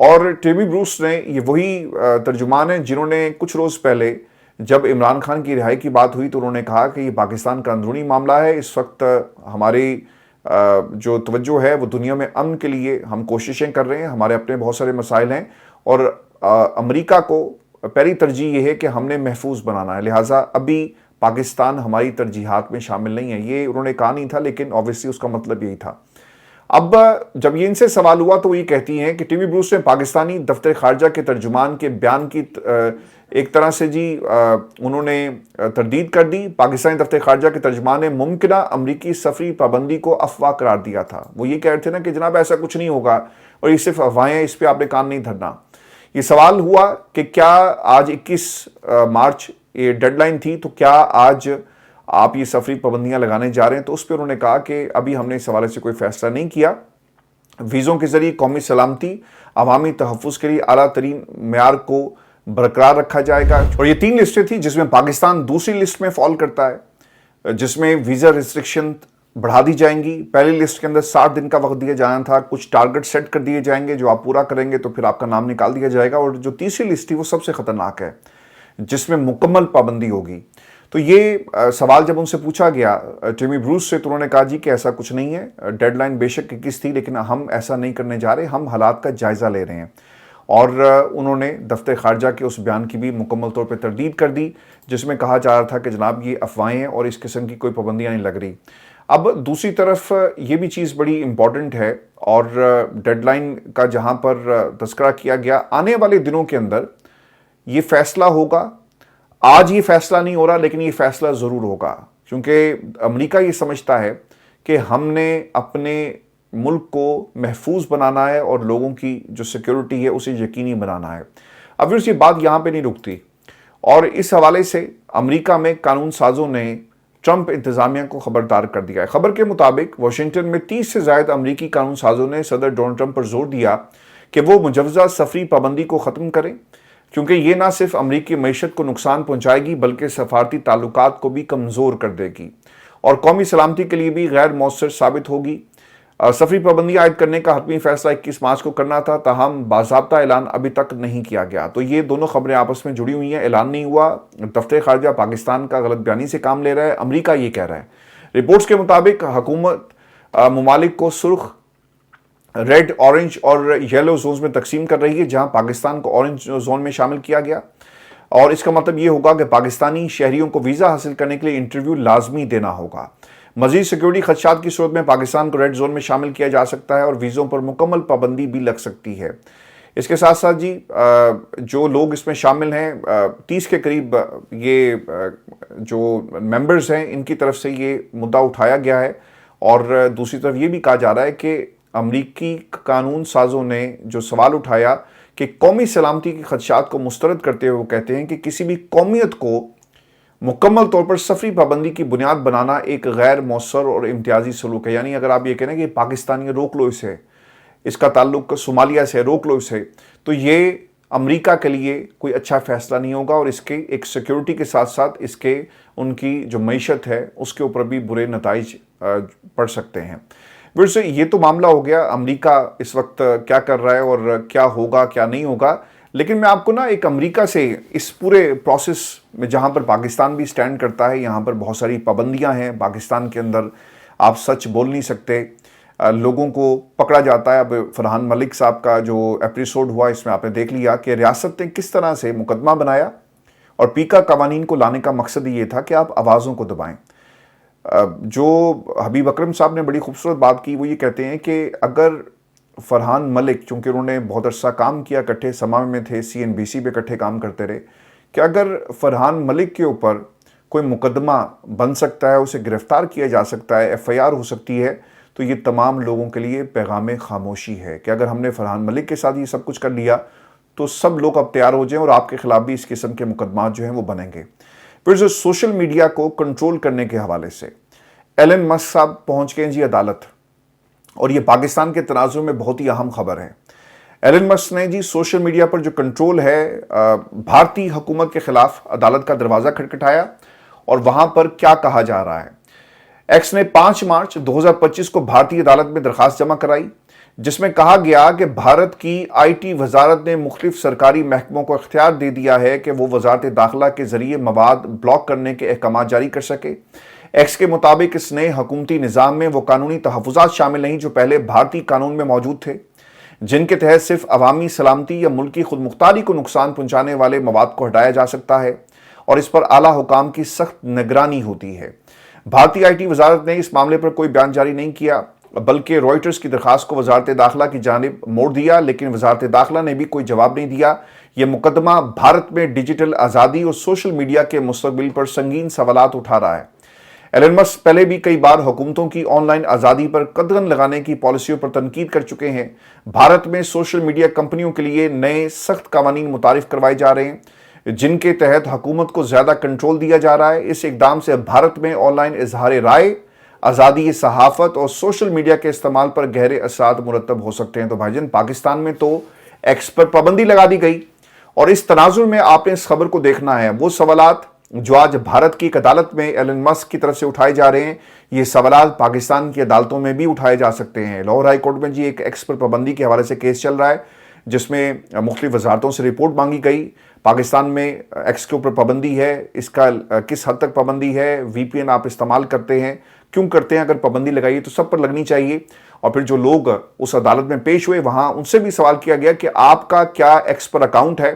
اور tummy Bruce نے یہ وہی ترجمان ہیں جنہوں نے کچھ روز پہلے جب عمران خان کی رہائی کی بات ہوئی تو انہوں نے کہا کہ یہ پاکستان کا اندرونی معاملہ ہے، اس وقت ہماری جو توجہ ہے وہ دنیا میں امن کے لیے ہم کوششیں کر رہے ہیں، ہمارے اپنے بہت سارے مسائل ہیں اور امریکہ کو پہلی ترجیح یہ ہے کہ ہم نے محفوظ بنانا ہے، لہٰذا ابھی پاکستان ہماری ترجیحات میں شامل نہیں ہے۔ یہ انہوں نے کہا نہیں تھا لیکن obviously اس کا مطلب یہی تھا۔ اب جب یہ ان سے سوال ہوا تو وہ یہ کہتی ہیں کہ ٹیمی بروس نے پاکستانی دفتر خارجہ کے ترجمان کے بیان کی ایک طرح سے انہوں نے تردید کر دی۔ پاکستانی دفتر خارجہ کے ترجمان نے ممکنہ امریکی سفری پابندی کو افواہ قرار دیا تھا۔ وہ یہ کہہ رہے تھے نا کہ جناب ایسا کچھ نہیں ہوگا اور یہ صرف افواہیں ہیں، اس پہ آپ نے کان نہیں دھرنا۔ یہ سوال ہوا کہ کیا آج 21 مارچ یہ ڈیڈ لائن تھی، تو کیا آج آپ یہ سفری پابندیاں لگانے جا رہے ہیں؟ تو اس پہ انہوں نے کہا کہ ابھی ہم نے اس حوالے سے کوئی فیصلہ نہیں کیا۔ ویزوں کے ذریعے قومی سلامتی، عوامی تحفظ کے لیے اعلیٰ ترین معیار کو برقرار رکھا جائے گا۔ اور یہ 3 لسٹیں تھیں جس میں پاکستان دوسری لسٹ میں فال کرتا ہے، جس میں ویزا ریسٹرکشن بڑھا دی جائیں گی۔ پہلی لسٹ کے اندر 60 دن کا وقت دیا جانا تھا، کچھ ٹارگٹ سیٹ کر دیے جائیں گے جو آپ پورا کریں گے تو پھر آپ کا نام نکال دیا جائے گا۔ اور جو تیسری لسٹ تھی وہ سب سے خطرناک ہے، جس میں مکمل پابندی ہوگی۔ تو یہ سوال جب ان سے پوچھا گیا ٹیمی بروس سے تو انہوں نے کہا جی کہ ایسا کچھ نہیں ہے، ڈیڈ لائن بے شک 21 تھی لیکن ہم ایسا نہیں کرنے جا رہے، ہم حالات کا جائزہ لے رہے ہیں۔ اور انہوں نے دفتر خارجہ کے اس بیان کی بھی مکمل طور پہ تردید کر دی جس میں کہا جا رہا تھا کہ جناب یہ افواہیں ہیں اور اس قسم کی کوئی پابندیاں نہیں لگ رہی۔ اب دوسری طرف یہ بھی چیز بڑی امپورٹنٹ ہے اور ڈیڈ لائن کا جہاں پر تذکرہ کیا گیا، آنے والے دنوں کے اندر یہ فیصلہ ہوگا۔ آج یہ فیصلہ نہیں ہو رہا لیکن یہ فیصلہ ضرور ہوگا، کیونکہ امریکہ یہ سمجھتا ہے کہ ہم نے اپنے ملک کو محفوظ بنانا ہے اور لوگوں کی جو سیکیورٹی ہے اسے یقینی بنانا ہے۔ اب یہ بات یہاں پہ نہیں رکتی اور اس حوالے سے امریکہ میں قانون سازوں نے ٹرمپ انتظامیہ کو خبردار کر دیا ہے۔ خبر کے مطابق واشنگٹن میں 30 سے زائد امریکی قانون سازوں نے صدر ڈونلڈ ٹرمپ پر زور دیا کہ وہ مجوزہ سفری پابندی کو ختم کریں، کیونکہ یہ نہ صرف امریکی معیشت کو نقصان پہنچائے گی بلکہ سفارتی تعلقات کو بھی کمزور کر دے گی اور قومی سلامتی کے لیے بھی غیر مؤثر ثابت ہوگی۔ سفری پابندی عائد کرنے کا حتمی فیصلہ 21 مارچ کو کرنا تھا، تاہم باضابطہ اعلان ابھی تک نہیں کیا گیا۔ تو یہ دونوں خبریں آپس میں جڑی ہوئی ہیں، اعلان نہیں ہوا، دفتر خارجہ پاکستان کا غلط بیانی سے کام لے رہا ہے، امریکہ یہ کہہ رہا ہے۔ رپورٹس کے مطابق حکومت ممالک کو سرخ، ریڈ، اورنج اور یلو زونز میں تقسیم کر رہی ہے، جہاں پاکستان کو اورنج زون میں شامل کیا گیا اور اس کا مطلب یہ ہوگا کہ پاکستانی شہریوں کو ویزا حاصل کرنے کے لیے انٹرویو لازمی دینا ہوگا۔ مزید سیکیورٹی خدشات کی صورت میں پاکستان کو ریڈ زون میں شامل کیا جا سکتا ہے اور ویزوں پر مکمل پابندی بھی لگ سکتی ہے۔ اس کے ساتھ ساتھ جو لوگ اس میں شامل ہیں 30 کے قریب یہ جو ممبرز ہیں ان کی طرف سے یہ مدعا اٹھایا گیا ہے اور دوسری طرف یہ بھی کہا جا رہا ہے کہ امریکی قانون سازوں نے جو سوال اٹھایا کہ قومی سلامتی کے خدشات کو مسترد کرتے ہوئے وہ کہتے ہیں کہ کسی بھی قومیت کو مکمل طور پر سفری پابندی کی بنیاد بنانا ایک غیر مؤثر اور امتیازی سلوک ہے۔ یعنی اگر آپ یہ کہیں کہ پاکستانی روک لو اسے، اس کا تعلق صومالیہ سے، روک لو اسے، تو یہ امریکہ کے لیے کوئی اچھا فیصلہ نہیں ہوگا اور اس کے ایک سیکیورٹی کے ساتھ ساتھ اس کے ان کی جو معیشت ہے اس کے اوپر بھی برے نتائج پڑ سکتے ہیں۔ ویسے یہ تو معاملہ ہو گیا امریکہ اس وقت کیا کر رہا ہے اور کیا ہوگا کیا نہیں ہوگا، لیکن میں آپ کو ایک امریکہ سے اس پورے پروسیس میں جہاں پر پاکستان بھی سٹینڈ کرتا ہے، یہاں پر بہت ساری پابندیاں ہیں پاکستان کے اندر، آپ سچ بول نہیں سکتے، لوگوں کو پکڑا جاتا ہے۔ اب فرحان ملک صاحب کا جو ایپیسوڈ ہوا اس میں آپ نے دیکھ لیا کہ ریاست نے کس طرح سے مقدمہ بنایا اور پیکا قوانین کو لانے کا مقصد یہ تھا کہ آپ آوازوں کو دبائیں۔ جو حبیب اکرم صاحب نے بڑی خوبصورت بات کی، وہ یہ کہتے ہیں کہ اگر فرحان ملک، چونکہ انہوں نے بہت عرصہ کام کیا، کٹھے سما میں تھے، CNBC پہ کٹھے کام کرتے رہے، کہ اگر فرحان ملک کے اوپر کوئی مقدمہ بن سکتا ہے، اسے گرفتار کیا جا سکتا ہے، FIR ہو سکتی ہے، تو یہ تمام لوگوں کے لیے پیغام خاموشی ہے کہ اگر ہم نے فرحان ملک کے ساتھ یہ سب کچھ کر لیا تو سب لوگ اب تیار ہو جائیں اور آپ کے خلاف بھی اس قسم کے مقدمات جو ہیں وہ بنیں گے۔ پھر سوشل میڈیا کو کنٹرول کرنے کے حوالے سے ایلن مسک صاحب پہنچ گئے جی عدالت، اور یہ پاکستان کے تناظر میں بہت ہی اہم خبر ہے۔ ایلن مسک نے جی سوشل میڈیا پر جو کنٹرول ہے بھارتی حکومت کے خلاف عدالت کا دروازہ کھٹکھٹایا، اور وہاں پر کیا کہا جا رہا ہے۔ ایکس نے 5 مارچ 2025 کو بھارتی عدالت میں درخواست جمع کرائی جس میں کہا گیا کہ بھارت کی آئی ٹی وزارت نے مختلف سرکاری محکموں کو اختیار دے دیا ہے کہ وہ وزارت داخلہ کے ذریعے مواد بلاک کرنے کے احکامات جاری کر سکے۔ ایکس کے مطابق اس نئے حکومتی نظام میں وہ قانونی تحفظات شامل نہیں جو پہلے بھارتی قانون میں موجود تھے، جن کے تحت صرف عوامی سلامتی یا ملکی خود مختاری کو نقصان پہنچانے والے مواد کو ہٹایا جا سکتا ہے اور اس پر اعلیٰ حکام کی سخت نگرانی ہوتی ہے۔ بھارتی آئی ٹی وزارت نے اس معاملے پر کوئی بیان جاری نہیں کیا، بلکہ رائٹرز کی درخواست کو وزارت داخلہ کی جانب موڑ دیا، لیکن وزارت داخلہ نے بھی کوئی جواب نہیں دیا۔ یہ مقدمہ بھارت میں ڈیجیٹل آزادی اور سوشل میڈیا کے مستقبل پر سنگین سوالات اٹھا رہا ہے۔ ایلن مسک پہلے بھی کئی بار حکومتوں کی آن لائن آزادی پر قدغن لگانے کی پالیسیوں پر تنقید کر چکے ہیں۔ بھارت میں سوشل میڈیا کمپنیوں کے لیے نئے سخت قوانین متعارف کروائے جا رہے ہیں، جن کے تحت حکومت کو زیادہ کنٹرول دیا جا رہا ہے۔ اس اقدام سے بھارت میں آن لائن اظہار رائے، آزادی صحافت اور سوشل میڈیا کے استعمال پر گہرے اثرات مرتب ہو سکتے ہیں۔ تو بھائی جان، پاکستان میں تو ایکس پر پابندی لگا دی گئی، اور اس تناظر میں آپ نے اس خبر کو دیکھنا ہے۔ وہ سوالات جو آج بھارت کی ایک عدالت میں ایلن مسک کی طرف سے اٹھائے جا رہے ہیں، یہ سوالات پاکستان کی عدالتوں میں بھی اٹھائے جا سکتے ہیں۔ لاہور ہائی کورٹ میں ایک ایکس پر پابندی کے حوالے سے کیس چل رہا ہے، جس میں مختلف وزارتوں سے رپورٹ مانگی گئی۔ پاکستان میں ایکس کے اوپر پابندی ہے، اس کا کس حد تک پابندی ہے، وی پی این آپ استعمال کرتے ہیں، کیوں کرتے ہیں؟ اگر پابندی لگائی تو سب پر لگنی چاہیے۔ اور پھر جو لوگ اس عدالت میں پیش ہوئے، وہاں ان سے بھی سوال کیا گیا کہ آپ کا کیا ایکس پر اکاؤنٹ ہے؟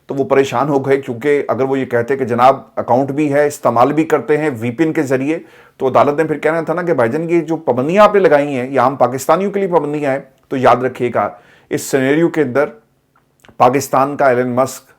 تو وہ پریشان ہو گئے، کیونکہ اگر وہ یہ کہتے کہ جناب اکاؤنٹ بھی ہے، استعمال بھی کرتے ہیں وی پی این کے ذریعے، تو عدالت نے پھر کہنا تھا نا کہ بھائی جان، یہ جو پابندیاں آپ نے لگائی ہیں یہ عام پاکستانیوں کے لیے پابندیاں ہیں۔ تو یاد رکھیے گا، اس سینیریو کے اندر پاکستان کا ایلن مسک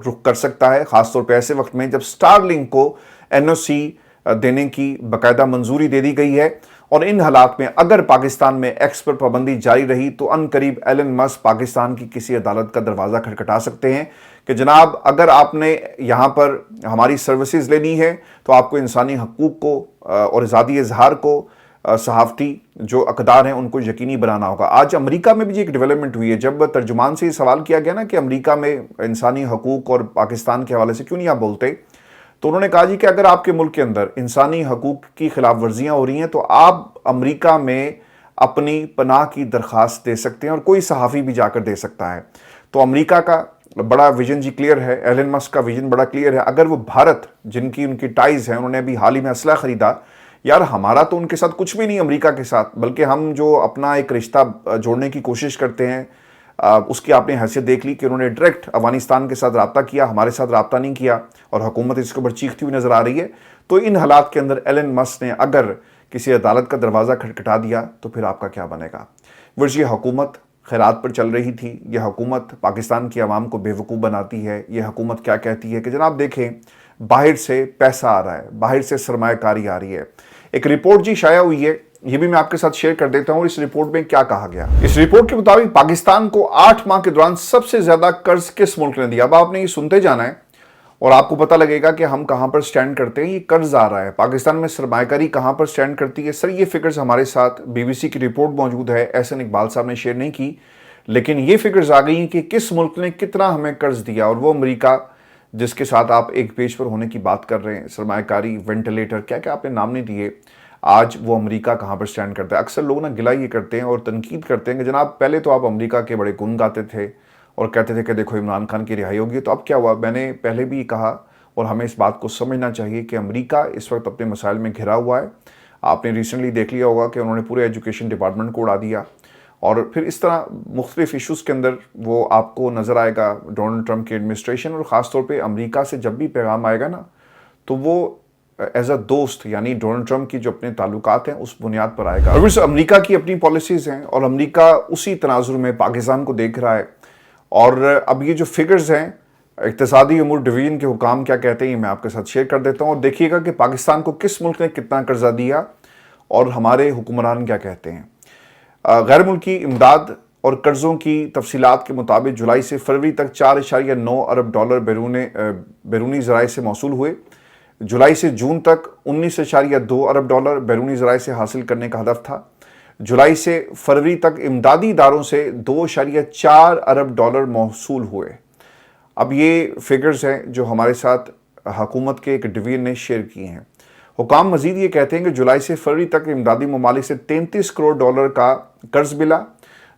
رخ کر سکتا ہے، خاص طور پہ ایسے وقت میں جب سٹار لنک کو این او سی دینے کی باقاعدہ منظوری دے دی گئی ہے۔ اور ان حالات میں اگر پاکستان میں ایکس پر پابندی جاری رہی تو ان قریب ایلن مسک پاکستان کی کسی عدالت کا دروازہ کھٹکھٹا سکتے ہیں کہ جناب اگر آپ نے یہاں پر ہماری سروسز لینی ہے تو آپ کو انسانی حقوق کو اور آزادی اظہار کو، صحافتی جو اقدار ہیں ان کو یقینی بنانا ہوگا۔ آج امریکہ میں بھی ایک ڈیولپمنٹ ہوئی ہے، جب ترجمان سے یہ سوال کیا گیا نا کہ امریکہ میں انسانی حقوق اور پاکستان کے حوالے سے کیوں نہیں آپ بولتے، تو انہوں نے کہا جی کہ اگر آپ کے ملک کے اندر انسانی حقوق کی خلاف ورزیاں ہو رہی ہیں تو آپ امریکہ میں اپنی پناہ کی درخواست دے سکتے ہیں، اور کوئی صحافی بھی جا کر دے سکتا ہے۔ تو امریکہ کا بڑا ویژن جی کلیئر ہے، ایلن مسک کا ویژن بڑا کلیئر ہے۔ اگر وہ بھارت، جن کی ان کی ٹائز ہیں، انہوں نے ابھی حال ہی میں اسلحہ خریدا، یار ہمارا تو ان کے ساتھ کچھ بھی نہیں امریکہ کے ساتھ، بلکہ ہم جو اپنا ایک رشتہ جوڑنے کی کوشش کرتے ہیں، اس کی آپ نے حیثیت دیکھ لی کہ انہوں نے ڈائریکٹ افغانستان کے ساتھ رابطہ کیا، ہمارے ساتھ رابطہ نہیں کیا، اور حکومت اس کے اوپر چیختی ہوئی نظر آ رہی ہے۔ تو ان حالات کے اندر ایلن مسک نے اگر کسی عدالت کا دروازہ کھٹکھٹا دیا تو پھر آپ کا کیا بنے گا؟ ورچ یہ حکومت خیرات پر چل رہی تھی، یہ حکومت پاکستان کی عوام کو بے وقوف بناتی ہے۔ یہ حکومت کیا کہتی ہے کہ جناب دیکھیں، باہر سے پیسہ آ رہا ہے، باہر سے سرمایہ کاری آ رہی ہے۔ ایک رپورٹ جی شائع ہوئی ہے، یہ بھی میں آپ کے ساتھ شیئر کر دیتا ہوں۔ اس رپورٹ میں کیا کہا گیا؟ اس رپورٹ کے مطابق پاکستان کو 8 ماہ کے دوران سب سے زیادہ قرض کس ملک نے دیا؟ اب آپ نے یہ سنتے جانا ہے اور آپ کو پتہ لگے گا کہ ہم کہاں پر سٹینڈ کرتے ہیں۔ یہ قرض آ رہا ہے، پاکستان میں سرمایہ کاری کہاں پر سٹینڈ کرتی ہے؟ سر یہ فگرز ہمارے ساتھ بی بی سی کی رپورٹ موجود ہے، احسن اقبال صاحب نے شیئر نہیں کی، لیکن یہ فگرز آ گئی ہیں کہ کس ملک نے کتنا ہمیں قرض دیا، اور وہ امریکہ جس کے ساتھ آپ ایک پیج پر ہونے کی بات کر رہے ہیں، سرمایہ کاری، وینٹیلیٹر، کیا کیا آپ نے نام نہیں دیے، آج وہ امریکہ کہاں پر سٹینڈ کرتا ہے۔ اکثر لوگ گلہ یہ کرتے ہیں اور تنقید کرتے ہیں کہ جناب پہلے تو آپ امریکہ کے بڑے گن گاتے تھے اور کہتے تھے کہ دیکھو عمران خان کی رہائی ہوگی، تو اب کیا ہوا؟ میں نے پہلے بھی کہا، اور ہمیں اس بات کو سمجھنا چاہیے کہ امریکہ اس وقت اپنے مسائل میں گھرا ہوا ہے۔ آپ نے ریسنٹلی دیکھ لیا ہوگا کہ انہوں نے پورے ایجوکیشن ڈپارٹمنٹ کو اڑا دیا، اور پھر اس طرح مختلف ایشوز کے اندر وہ آپ کو نظر آئے گا ڈونلڈ ٹرمپ کی ایڈمنسٹریشن، اور خاص طور پہ امریکہ سے جب بھی پیغام آئے گا نا تو وہ ایز اے دوست، یعنی ڈونلڈ ٹرمپ کی جو اپنے تعلقات ہیں اس بنیاد پر آئے گا۔ اور امریکہ کی اپنی پالیسیز ہیں، اور امریکہ اسی تناظر میں پاکستان کو دیکھ رہا ہے۔ اور اب یہ جو فگرز ہیں، اقتصادی امور ڈویژن کے حکام کیا کہتے ہیں، میں آپ کے ساتھ شیئر کر دیتا ہوں، اور دیکھیے گا کہ پاکستان کو کس ملک نے کتنا قرضہ دیا اور ہمارے حکمران کیا کہتے ہیں۔ غیر ملکی امداد اور قرضوں کی تفصیلات کے مطابق جولائی سے فروری تک 4.9 ارب ڈالر بیرونی ذرائع سے موصول ہوئے۔ جولائی سے جون تک 19.2 ارب ڈالر بیرونی ذرائع سے حاصل کرنے کا ہدف تھا۔ جولائی سے فروری تک امدادی اداروں سے 2.4 ارب ڈالر موصول ہوئے۔ اب یہ فگرز ہیں جو ہمارے ساتھ حکومت کے ایک ڈویژن نے شیئر کیے ہیں۔ حکام مزید یہ کہتے ہیں کہ جولائی سے فروری تک امدادی ممالک سے 33 کروڑ ڈالر کا قرض ملا،